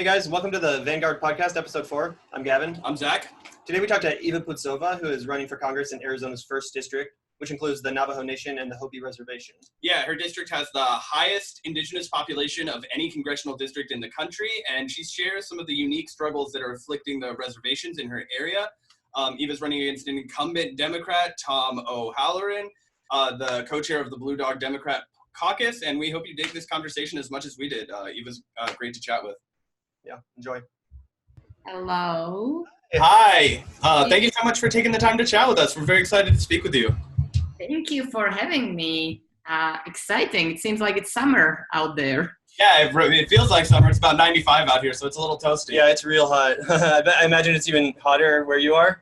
guys, welcome to the Vanguard Podcast, Episode 4. I'm Gavin. I'm Zach. Today we talked to Eva Putzova, who is running for Congress in Arizona's 1st District, which includes the Navajo Nation and the Hopi Reservation. Yeah, her district has the highest indigenous population of any congressional district in the country, and she shares some of the unique struggles that are afflicting the reservations in her area. Eva's running against an incumbent Democrat, Tom O'Halloran, the co-chair of the Blue Dog Democrat Caucus, and we hope you dig this conversation as much as we did. Eva's great to chat with. Yeah, enjoy. Hello. Hi. Thank you so much for taking the time to chat with us. We're very excited to speak with you. Thank you for having me. Exciting. It seems like it's summer out there. Yeah, it feels like summer. It's about 95 out here, so it's a little toasty. Yeah, it's real hot. I imagine it's even hotter where you are.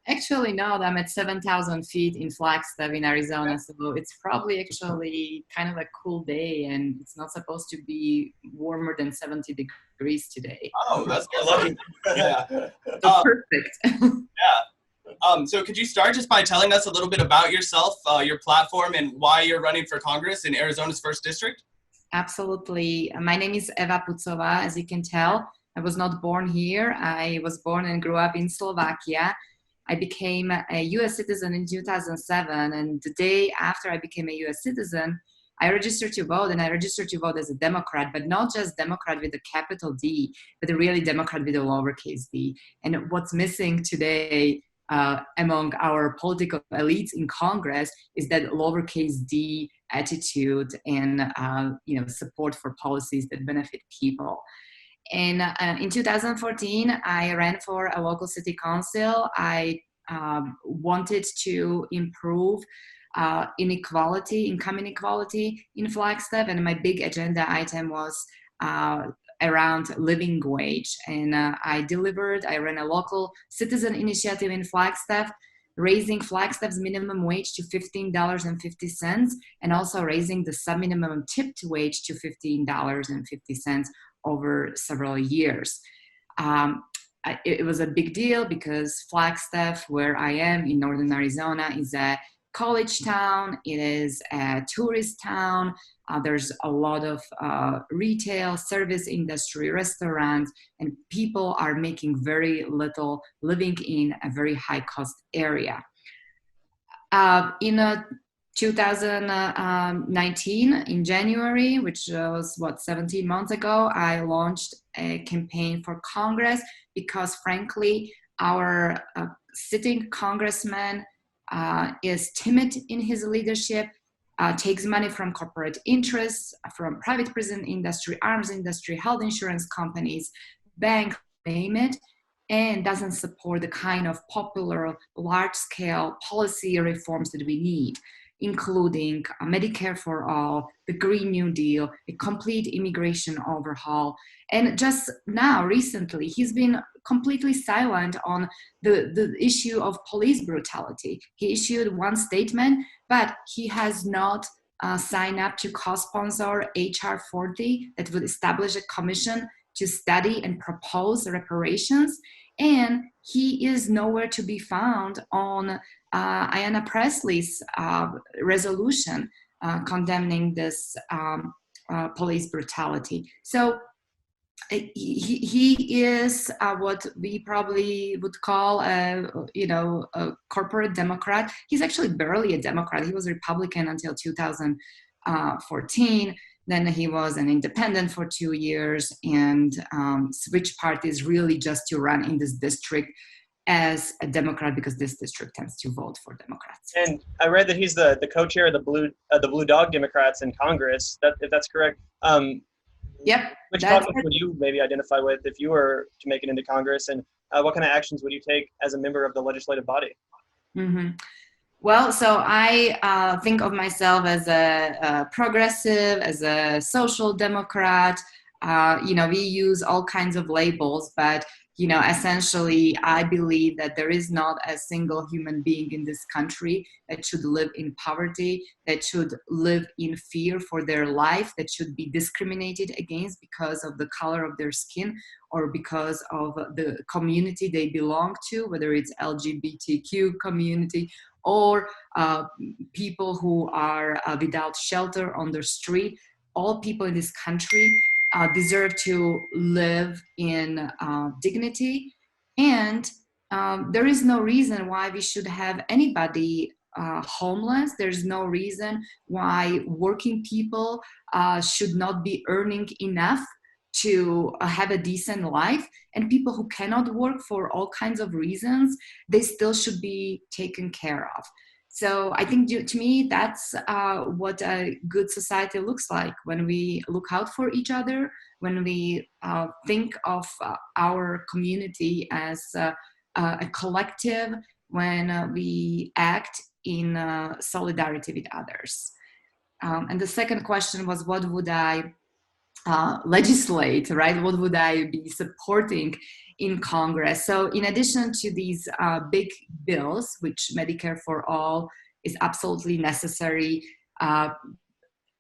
Actually, no, I'm at 7,000 feet in Flagstaff in Arizona, so it's probably actually kind of a cool day, and it's not supposed to be warmer than 70 degrees today. Oh, that's lucky. Yeah. So perfect. Yeah. So could you start just by telling us a little bit about yourself, your platform, and why you're running for Congress in Arizona's 1st District? Absolutely. My name is Eva Putzova, as you can tell. I was not born here. I was born and grew up in Slovakia. I became a U.S. citizen in 2007, and the day after I became a U.S. citizen, I registered to vote, and I registered to vote as a Democrat, but not just Democrat with a capital D, but a really Democrat with a lowercase d. And what's missing today among our political elites in Congress is that lowercase d attitude and support for policies that benefit people. And in 2014, I ran for a local city council. I wanted to improve income inequality in Flagstaff, and my big agenda item was around living wage. And I delivered. I ran a local citizen initiative in Flagstaff, raising Flagstaff's minimum wage to $15.50, and also raising the sub-minimum tipped wage to $15.50 over several years. It was a big deal because Flagstaff, where I am in northern Arizona, is a college town. It is a tourist town. There's a lot of retail, service industry, restaurants, and people are making very little living in a very high-cost area. In 2019, in January, which was 17 months ago, I launched a campaign for Congress because, frankly, our sitting congressman is timid in his leadership, takes money from corporate interests, from private prison industry, arms industry, health insurance companies, banks, name it, and doesn't support the kind of popular, large-scale policy reforms that we need, including Medicare for all, the Green New Deal, a complete immigration overhaul. And just now, recently, he's been completely silent on the issue of police brutality. He issued one statement, but he has not signed up to co-sponsor HR 40 that would establish a commission to study and propose reparations. And he is nowhere to be found on Ayanna Pressley's resolution condemning this police brutality. So he is what we probably would call a corporate Democrat. He's actually barely a Democrat. He was a Republican until 2014. Then he was an independent for 2 years and switched parties really just to run in this district as a Democrat because this district tends to vote for Democrats. And I read that he's the co-chair of the Blue Dog Democrats in Congress. If that's correct. Yep. Which topics would you maybe identify with if you were to make it into Congress, and what kind of actions would you take as a member of the legislative body? Mm-hmm. Well, so I think of myself as a progressive, as a social democrat. We use all kinds of labels, but essentially, I believe that there is not a single human being in this country that should live in poverty, that should live in fear for their life, that should be discriminated against because of the color of their skin or because of the community they belong to, whether it's LGBTQ community or people who are without shelter on the street. All people in this country deserve to live in dignity. And there is no reason why we should have anybody homeless. There's no reason why working people should not be earning enough to have a decent life. And people who cannot work for all kinds of reasons, they still should be taken care of. So I think to me, that's what a good society looks like, when we look out for each other, when we think of our community as a collective, when we act in solidarity with others. And the second question was, what would I legislate, right? What would I be supporting in Congress? So in addition to these big bills, which Medicare for All is absolutely necessary,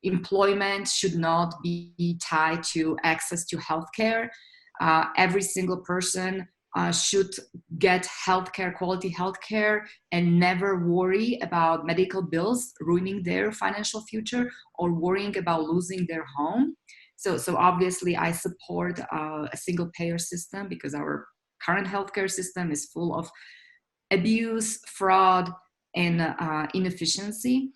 employment should not be tied to access to healthcare. Every single person should get healthcare, quality healthcare, and never worry about medical bills ruining their financial future or worrying about losing their home. So obviously I support a single payer system, because our current healthcare system is full of abuse, fraud, and inefficiency.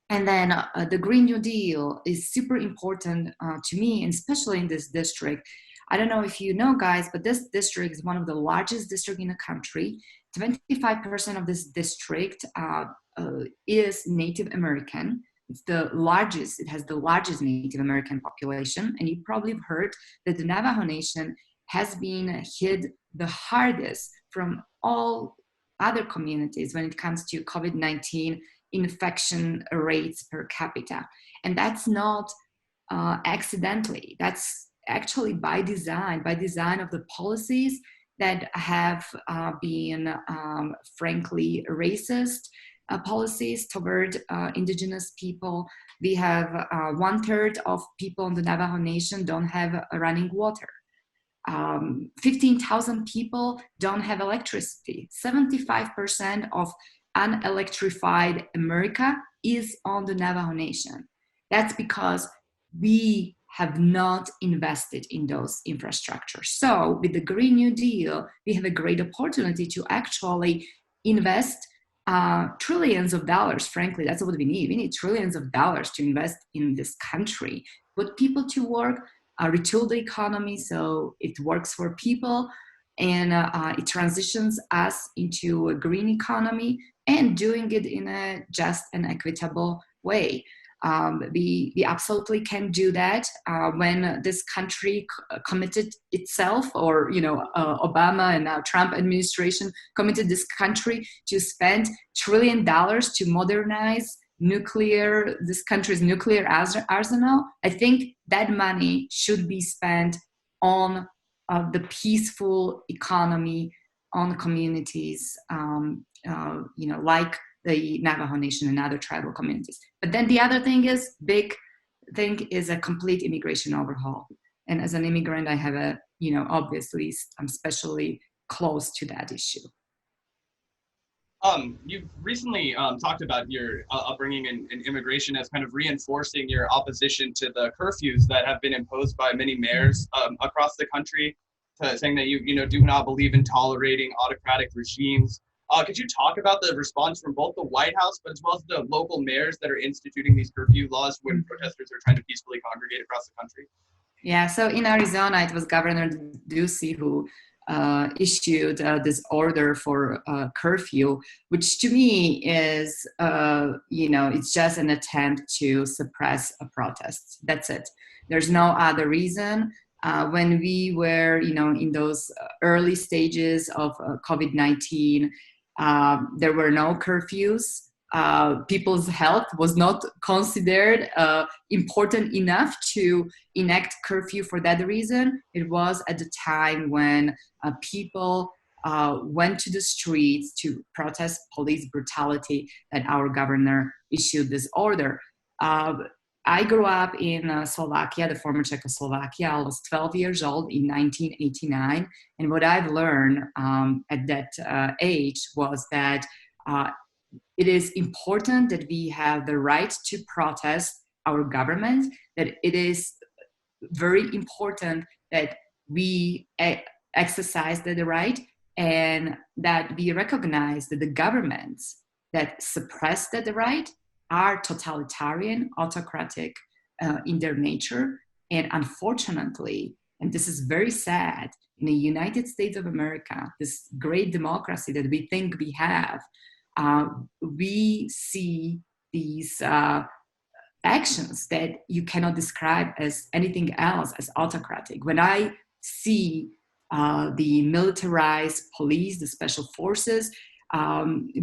And then the Green New Deal is super important to me, and especially in this district. I don't know if you know, guys, but this district is one of the largest districts in the country. 25% of this district is Native American. It's the largest, it has the largest Native American population. And you probably have heard that the Navajo Nation has been hit the hardest from all other communities when it comes to COVID-19 infection rates per capita. And that's not accidentally, that's actually by design of the policies that have been frankly racist policies toward indigenous people. We have 1/3 of people in the Navajo Nation don't have running water. 15,000 people don't have electricity. 75% of unelectrified America is on the Navajo Nation. That's because we have not invested in those infrastructures. So with the Green New Deal, we have a great opportunity to actually invest trillions of dollars. Frankly, that's what we need. We need trillions of dollars to invest in this country, put people to work, retool the economy so it works for people, and it transitions us into a green economy, and doing it in a just and equitable way. We absolutely can do that when this country committed itself, or Obama and now Trump administration committed this country to spend $1 trillion to modernize this country's nuclear arsenal. I think that money should be spent on the peaceful economy, on communities, like the Navajo Nation and other tribal communities. But then the other big thing is a complete immigration overhaul. And as an immigrant, I have obviously I'm especially close to that issue. You've recently talked about your upbringing in immigration as kind of reinforcing your opposition to the curfews that have been imposed by many mayors across the country, saying that you do not believe in tolerating autocratic regimes. Could you talk about the response from both the White House, but as well as the local mayors that are instituting these curfew laws when protesters are trying to peacefully congregate across the country? Yeah, so in Arizona, it was Governor Ducey who issued this order for curfew, which to me is, it's just an attempt to suppress a protest. That's it. There's no other reason. When we were, in those early stages of COVID-19, there were no curfews. People's health was not considered important enough to enact curfew for that reason. It was at the time when people went to the streets to protest police brutality that our governor issued this order. I grew up in Slovakia, the former Czechoslovakia. I was 12 years old in 1989. And what I've learned at that age was that it is important that we have the right to protest our government, that it is very important that we exercise the right, and that we recognize that the governments that suppress the right are totalitarian, autocratic in their nature. And unfortunately, and this is very sad, in the United States of America, this great democracy that we think we have, we see these actions that you cannot describe as anything else as autocratic. When I see the militarized police, the special forces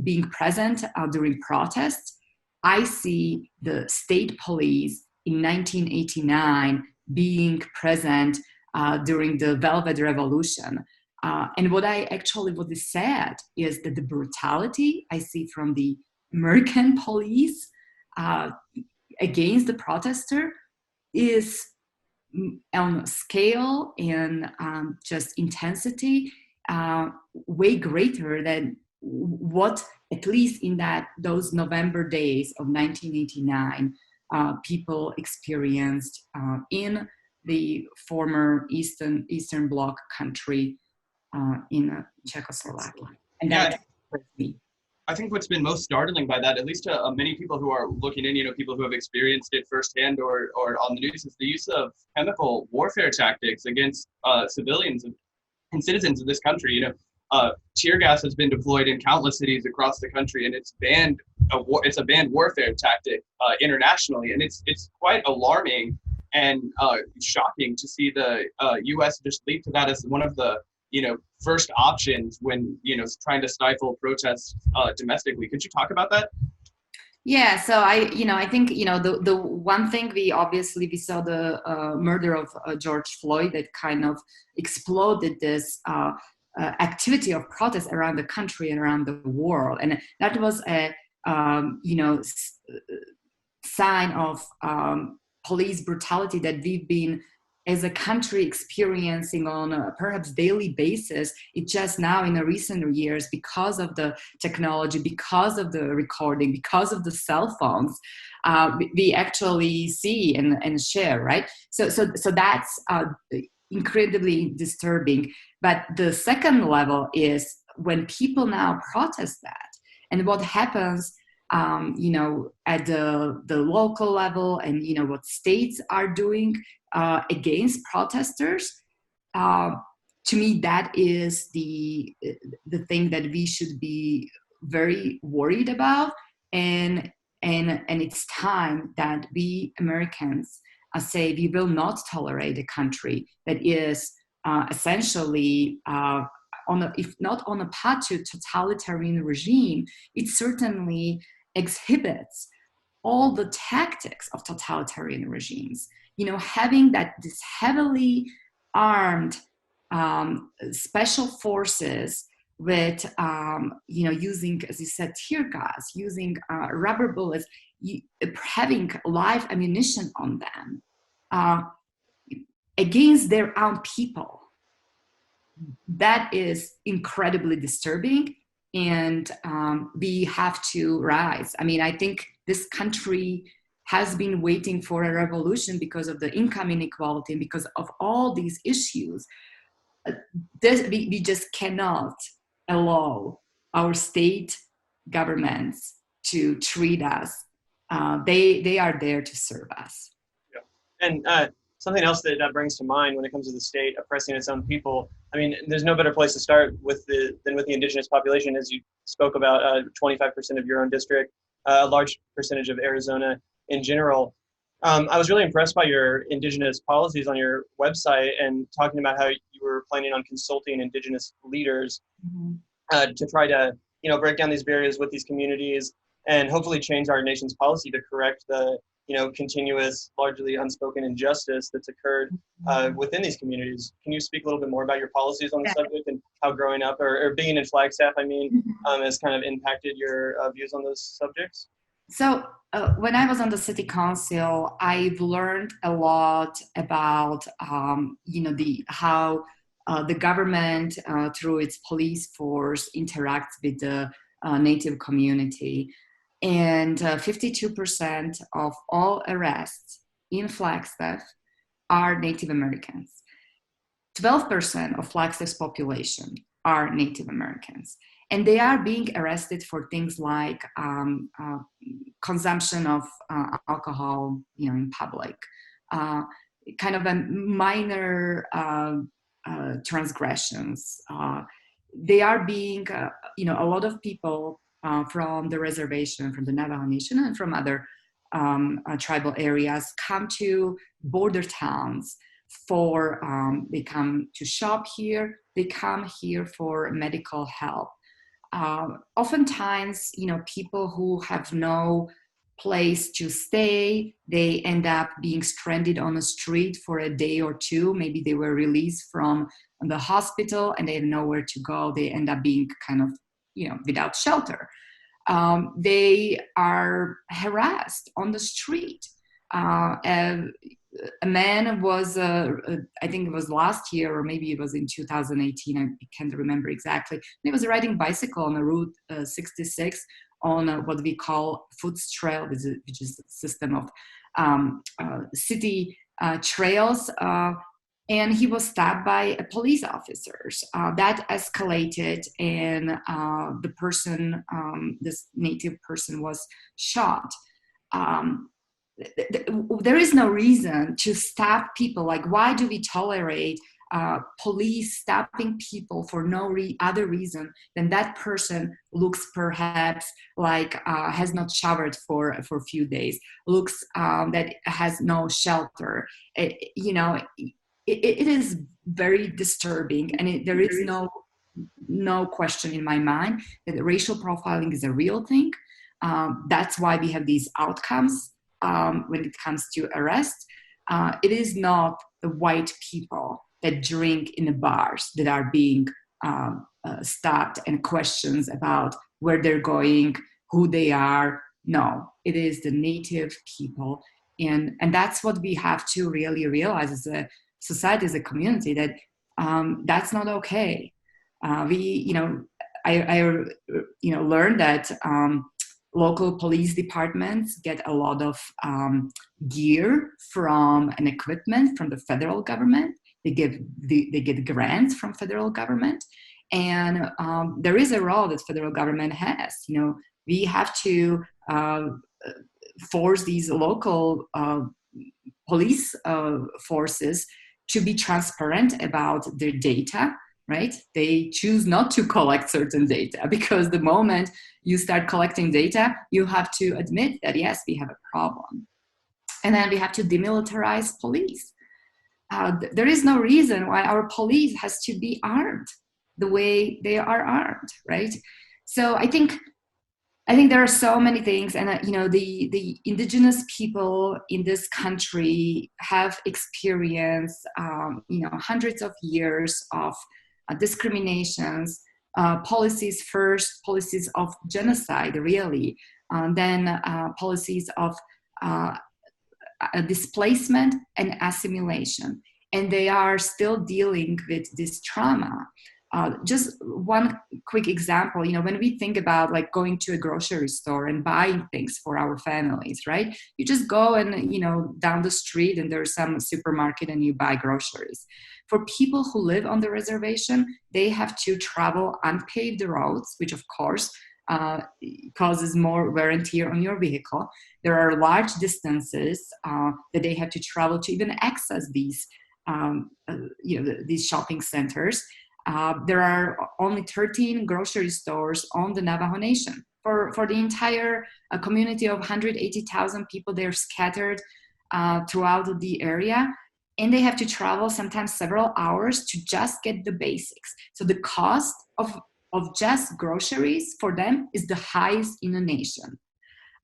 being present during protests, I see the state police in 1989 being present during the Velvet Revolution. And what is sad is that the brutality I see from the American police against the protester is on scale and just intensity way greater than what, at least in those November days of 1989, people experienced in the former Eastern Bloc country in Czechoslovakia. And that hurts me. I think what's been most startling by that, at least to many people who are looking in, people who have experienced it firsthand or on the news, is the use of chemical warfare tactics against civilians and citizens of this country. Tear gas has been deployed in countless cities across the country, and it's banned. It's a banned warfare tactic internationally, and it's quite alarming and shocking to see the U.S. just leap to that as one of the first options when trying to stifle protests domestically. Could you talk about that? Yeah, so I think the one thing we saw the murder of George Floyd that kind of exploded this activity of protest around the country and around the world, and that was a sign of police brutality that we've been as a country experiencing on a perhaps daily basis. It just now in the recent years, because of the technology, because of the recording, because of the cell phones, we actually see and share, right? So that's incredibly disturbing. But the second level is when people now protest that, and what happens at the local level, and what states are doing against protesters. To me, that is the thing that we should be very worried about, and it's time that we Americans say we will not tolerate a country that is essentially if not on a path to totalitarian regime, it certainly exhibits all the tactics of totalitarian regimes. Having this heavily armed special forces with, using, as you said, tear gas, using rubber bullets, having live ammunition on them against their own people. That is incredibly disturbing, and we have to rise. I think this country has been waiting for a revolution because of the income inequality and because of all these issues. We just cannot allow our state governments to treat us. They are there to serve us. Yeah. And something else that brings to mind when it comes to the state oppressing its own people, there's no better place to start than with the indigenous population, as you spoke about. 25% of your own district, a large percentage of Arizona in general. I was really impressed by your indigenous policies on your website, and talking about how you were planning on consulting indigenous leaders to try to break down these barriers with these communities, and hopefully change our nation's policy to correct the continuous, largely unspoken injustice that's occurred within these communities. Can you speak a little bit more about your policies on the subject, and how growing up or being in Flagstaff, has kind of impacted your views on those subjects? So when I was on the city council, I've learned a lot about, how the government through its police force interacts with the Native community. And 52% of all arrests in Flagstaff are Native Americans. 12% of Flagstaff's population are Native Americans. And they are being arrested for things like consumption of alcohol, in public, kind of a minor transgressions. They are being, a lot of people from the reservation, from the Navajo Nation and from other tribal areas come to border towns for, they come to shop here, they come here for medical help. Oftentimes, people who have no place to stay, they end up being stranded on the street for a day or two. Maybe they were released from the hospital and they have nowhere to go. They end up being kind of, without shelter. They are harassed on the street. A man was, I think it was last year, or maybe it was in 2018, I can't remember exactly. He was riding bicycle on the Route 66 on what we call Foots Trail, which is a system of city trails. And he was stabbed by police officers. That escalated, and the person, this native person, was shot. There is no reason to stop people. Like, why do we tolerate police stopping people for no other reason than that person looks perhaps like has not showered for a few days, looks that has no shelter? It is very disturbing, and there is no question in my mind that racial profiling is a real thing. That's why we have these outcomes. When it comes to arrest, it is not the white people that drink in the bars that are being stopped and questions about where they're going, who they are. No, it is the native people. And that's what we have to really realize as a society, as a community, that that's not okay. I learned that local police departments get a lot of gear and equipment from the federal government. They get grants from federal government, and there is a role that federal government has. We have to force these local police forces to be transparent about their data. Right? They choose not to collect certain data, because the moment you start collecting data, you have to admit that, yes, we have a problem. And then we have to demilitarize police. There is no reason why our police has to be armed the way they are armed, right? So I think there are so many things, and the indigenous people in this country have experienced hundreds of years of discriminations, policies of genocide, really, then policies of displacement and assimilation. And they are still dealing with this trauma. Just one quick example, when we think about like going to a grocery store and buying things for our families, right? You just go and, down the street and there's some supermarket and you buy groceries. For people who live on the reservation, they have to travel unpaved roads, which of course causes more wear and tear on your vehicle. There are large distances that they have to travel to even access these shopping centers. There are only 13 grocery stores on the Navajo Nation. For the entire community of 180,000 people, they're scattered throughout the area, and they have to travel sometimes several hours to just get the basics. So the cost of just groceries for them is the highest in the nation.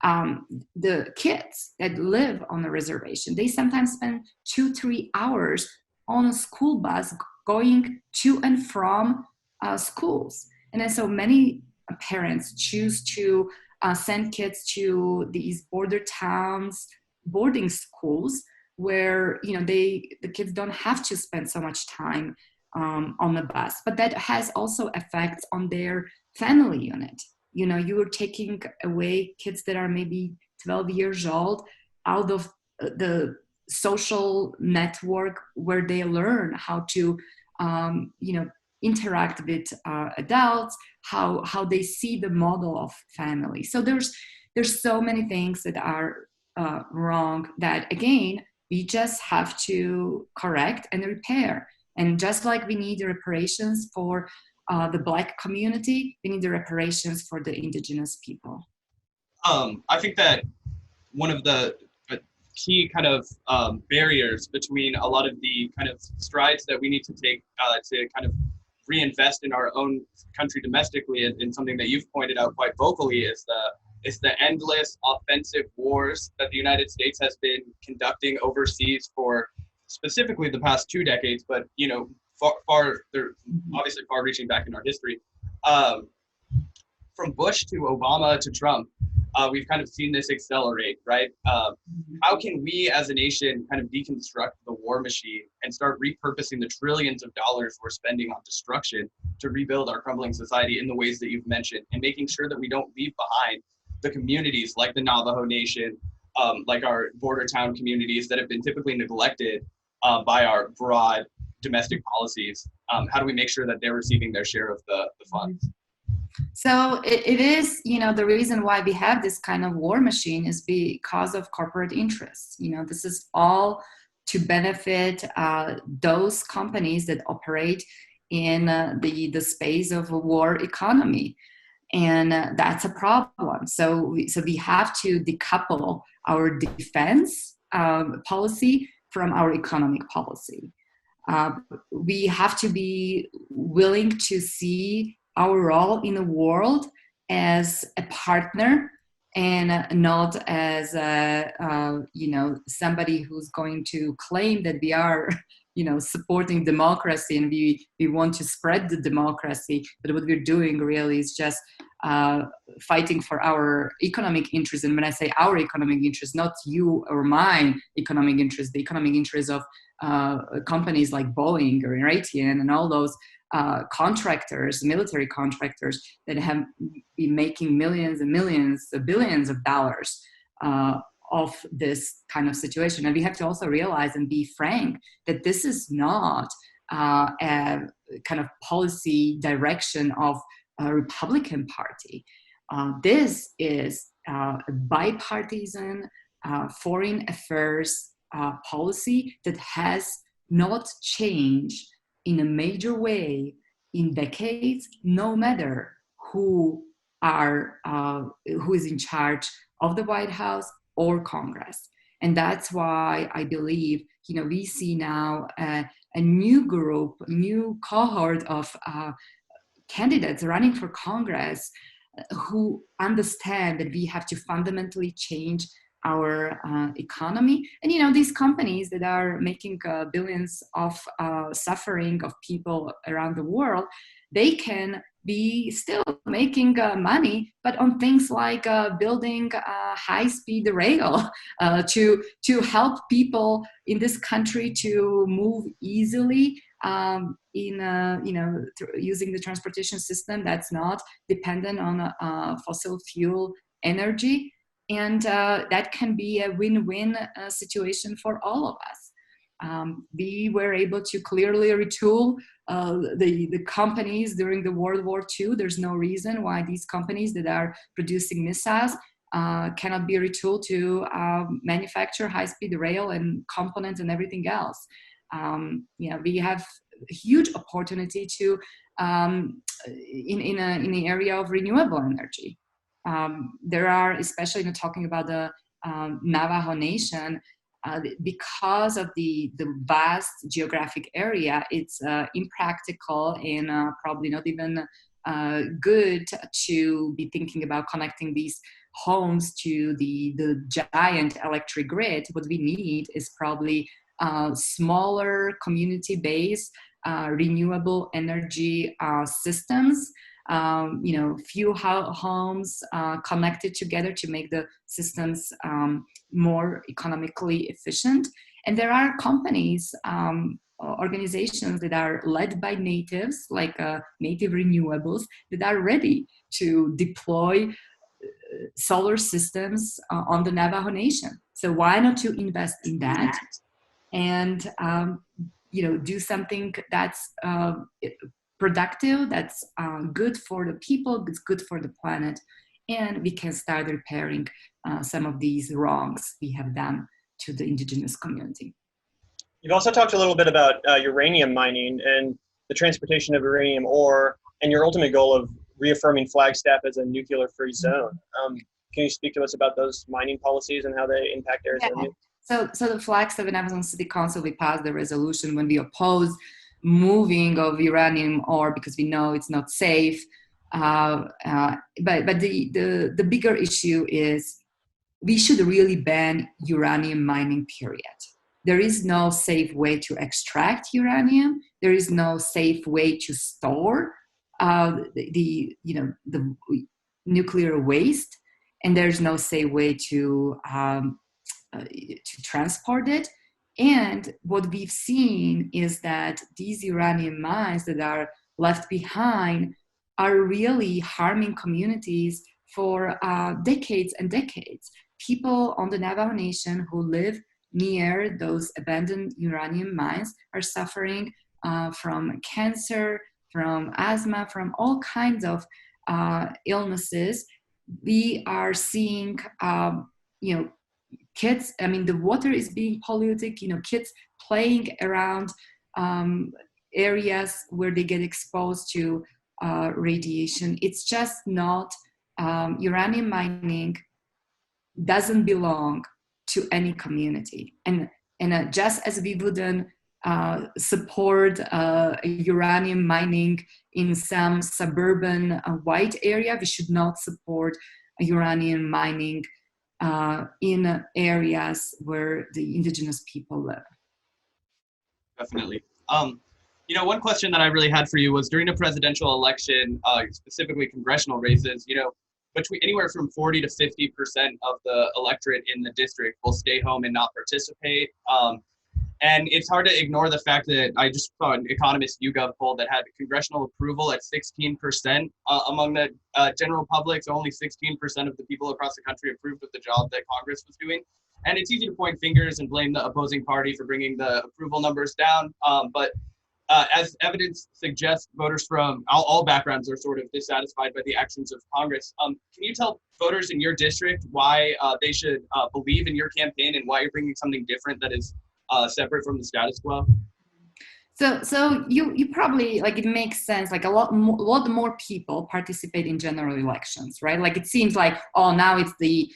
The kids that live on the reservation, they sometimes spend 2-3 hours on a school bus going to and from schools. And then so many parents choose to send kids to these border towns, boarding schools, where the kids don't have to spend so much time on the bus. But that has also effects on their family unit. You are taking away kids that are maybe 12 years old out of the social network where they learn how to, interact with adults, how they see the model of family. So there's so many things that are wrong that, again, we just have to correct and repair. And just like we need the reparations for the Black community, we need the reparations for the indigenous people. I think that one of the key kind of barriers between a lot of the kind of strides that we need to take to kind of reinvest in our own country domestically, and something that you've pointed out quite vocally, is the endless offensive wars that the United States has been conducting overseas for specifically the past 2 decades, but they're obviously far-reaching back in our history. From Bush to Obama to Trump, we've kind of seen this accelerate, right? How can we as a nation kind of deconstruct the war machine and start repurposing the trillions of dollars we're spending on destruction to rebuild our crumbling society in the ways that you've mentioned, and making sure that we don't leave behind the communities like the Navajo Nation, like our border town communities that have been typically neglected by our broad domestic policies? How do we make sure that they're receiving their share of the funds? So it is, the reason why we have this kind of war machine is because of corporate interests. This is all to benefit those companies that operate in the space of a war economy. And that's a problem. So we have to decouple our defense policy from our economic policy. We have to be willing to see our role in the world as a partner and not as somebody who's going to claim that we are supporting democracy and we want to spread the democracy, but what we're doing really is just fighting for our economic interests. And when I say our economic interests, not you or my economic interests, the economic interests of companies like Boeing or Raytheon and all those contractors, military contractors that have been making millions and millions, billions of dollars of this kind of situation. And we have to also realize and be frank that this is not a kind of policy direction of a Republican Party. This is a bipartisan foreign affairs policy that has not changed in a major way in decades, no matter who is in charge of the White House or Congress. And that's why I believe, we see now a new group, new cohort of candidates running for Congress who understand that we have to fundamentally change our economy. And these companies that are making billions of suffering of people around the world, they can be still making money, but on things like building high-speed rail to help people in this country to move easily using the transportation system that's not dependent on fossil fuel energy. And that can be a win-win situation for all of us. We were able to clearly retool the companies during the World War II. There's no reason why these companies that are producing missiles cannot be retooled to manufacture high-speed rail and components and everything else. We have a huge opportunity to in the area of renewable energy. There are, especially talking about the Navajo Nation, because of the vast geographic area, it's impractical and probably not even good to be thinking about connecting these homes to the giant electric grid. What we need is probably smaller community-based renewable energy systems. Few homes connected together to make the systems more economically efficient. And there are companies, organizations that are led by natives, like Native Renewables, that are ready to deploy solar systems on the Navajo Nation. So why not to invest in that and do something that's productive, that's good for the people, it's good for the planet, and we can start repairing some of these wrongs we have done to the indigenous community. You've also talked a little bit about uranium mining and the transportation of uranium ore, and your ultimate goal of reaffirming Flagstaff as a nuclear-free zone. Can you speak to us about those mining policies and how they impact Arizona? Yeah. So the Flagstaff and Amazon City Council, we passed the resolution when we oppose moving of uranium ore because we know it's not safe. But the bigger issue is we should really ban uranium mining, period. There is no safe way to extract uranium. There is no safe way to store the nuclear waste, and there's no safe way to transport it. And what we've seen is that these uranium mines that are left behind are really harming communities for decades and decades. People on the Navajo Nation who live near those abandoned uranium mines are suffering from cancer, from asthma, from all kinds of illnesses. We are seeing, kids, the water is being polluted, kids playing around areas where they get exposed to radiation. It's just not, uranium mining doesn't belong to any community. And just as we wouldn't support uranium mining in some suburban white area, we should not support uranium mining in areas where the indigenous people live. Definitely. One question that I really had for you was during the presidential election, specifically congressional races, between anywhere from 40 to 50% of the electorate in the district will stay home and not participate. And it's hard to ignore the fact that I just saw an Economist YouGov poll that had congressional approval at 16% among the general public. So only 16% of the people across the country approved of the job that Congress was doing. And it's easy to point fingers and blame the opposing party for bringing the approval numbers down. But as evidence suggests, voters from all backgrounds are sort of dissatisfied by the actions of Congress. Can you tell voters in your district why they should believe in your campaign and why you're bringing something different that is separate from the status quo? So you probably, it makes sense, a lot more people participate in general elections, right? It seems like, oh, now it's the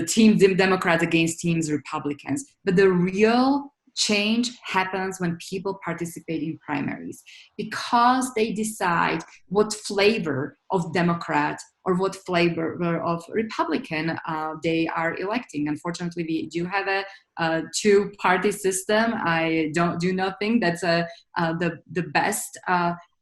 team Democrats against teams Republicans. But the real change happens when people participate in primaries because they decide what flavor of Democrat or what flavor of Republican they are electing. Unfortunately, we do have a two-party system. I do not think that's the best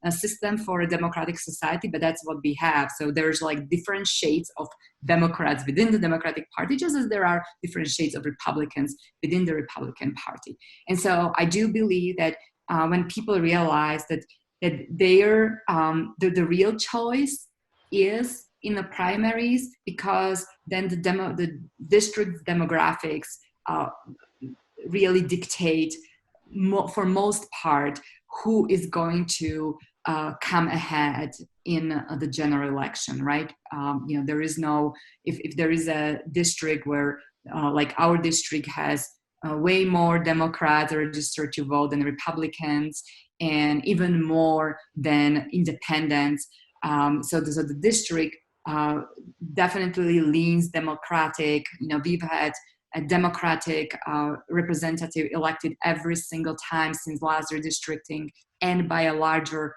system for a democratic society, but that's what we have. So there's different shades of Democrats within the Democratic Party, just as there are different shades of Republicans within the Republican Party. And so I do believe that when people realize that their the real choice is in the primaries, because then the district demographics really dictate for most part who is going to come ahead in the general election, right? There is no, if there is a district where our district has way more Democrats registered to vote than Republicans and even more than independents. So the district definitely leans Democratic. We've had a Democratic representative elected every single time since last redistricting, and by a larger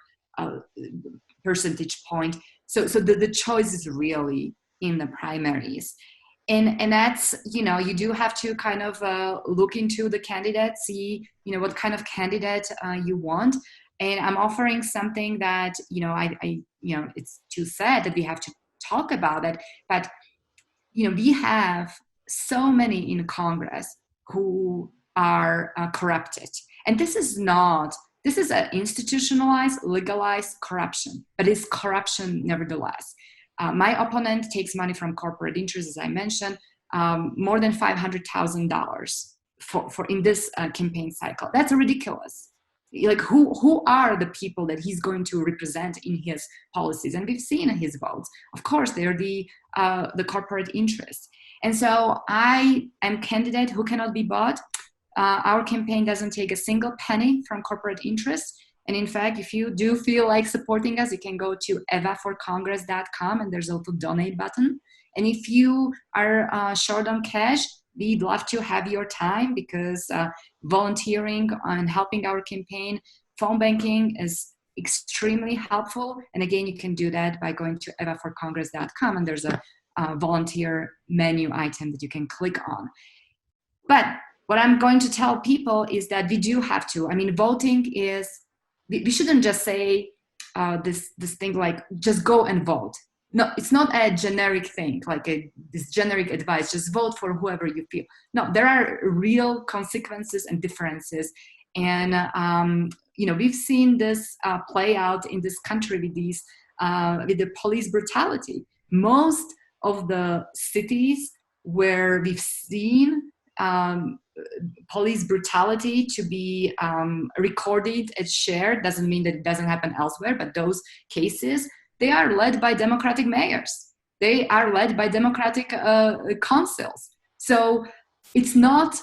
percentage point. So the choice is really in the primaries. And that's, you do have to kind of look into the candidate, see, what kind of candidate you want. And I'm offering something that, I it's too sad that we have to talk about it, but, we have so many in Congress who are corrupted. And this is an institutionalized, legalized corruption, but it's corruption nevertheless. My opponent takes money from corporate interests, as I mentioned, more than $500,000 for in this campaign cycle. That's ridiculous. Like who are the people that he's going to represent in his policies? And we've seen his votes. Of course, they're the corporate interests. And so I am candidate who cannot be bought. Our campaign doesn't take a single penny from corporate interests. And in fact, if you do feel like supporting us, you can go to evaforcongress.com and there's also donate button. And if you are short on cash, we'd love to have your time, because volunteering and helping our campaign, phone banking is extremely helpful. And again, you can do that by going to evaforcongress.com, and there's a volunteer menu item that you can click on. But what I'm going to tell people is that we do have to. I mean, voting is, we shouldn't just say this thing like, just go and vote. No, it's not a generic thing, like this generic advice, just vote for whoever you feel. No, there are real consequences and differences. And, we've seen this play out in this country with with the police brutality. Most of the cities where we've seen police brutality to be recorded and shared, doesn't mean that it doesn't happen elsewhere, but those cases, they are led by Democratic mayors. They are led by Democratic councils. So it's not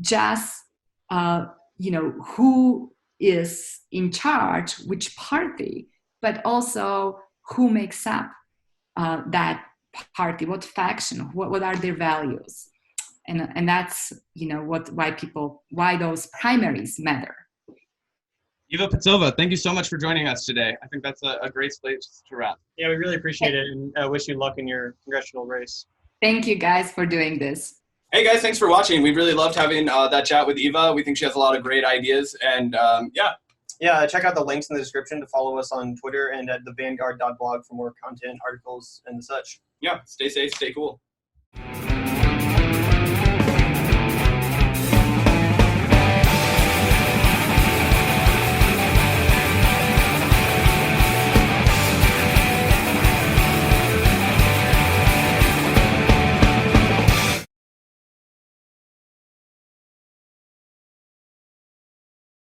just, who is in charge, which party, but also who makes up that party, what faction, what are their values. And that's, why those primaries matter. Eva Putzova, thank you so much for joining us today. I think that's a great place to wrap. Yeah, we really appreciate it, and wish you luck in your congressional race. Thank you guys for doing this. Hey guys, thanks for watching. We really loved having that chat with Eva. We think she has a lot of great ideas, and Yeah, check out the links in the description to follow us on Twitter and at thevanguard.blog for more content, articles, and such. Yeah, stay safe, stay cool.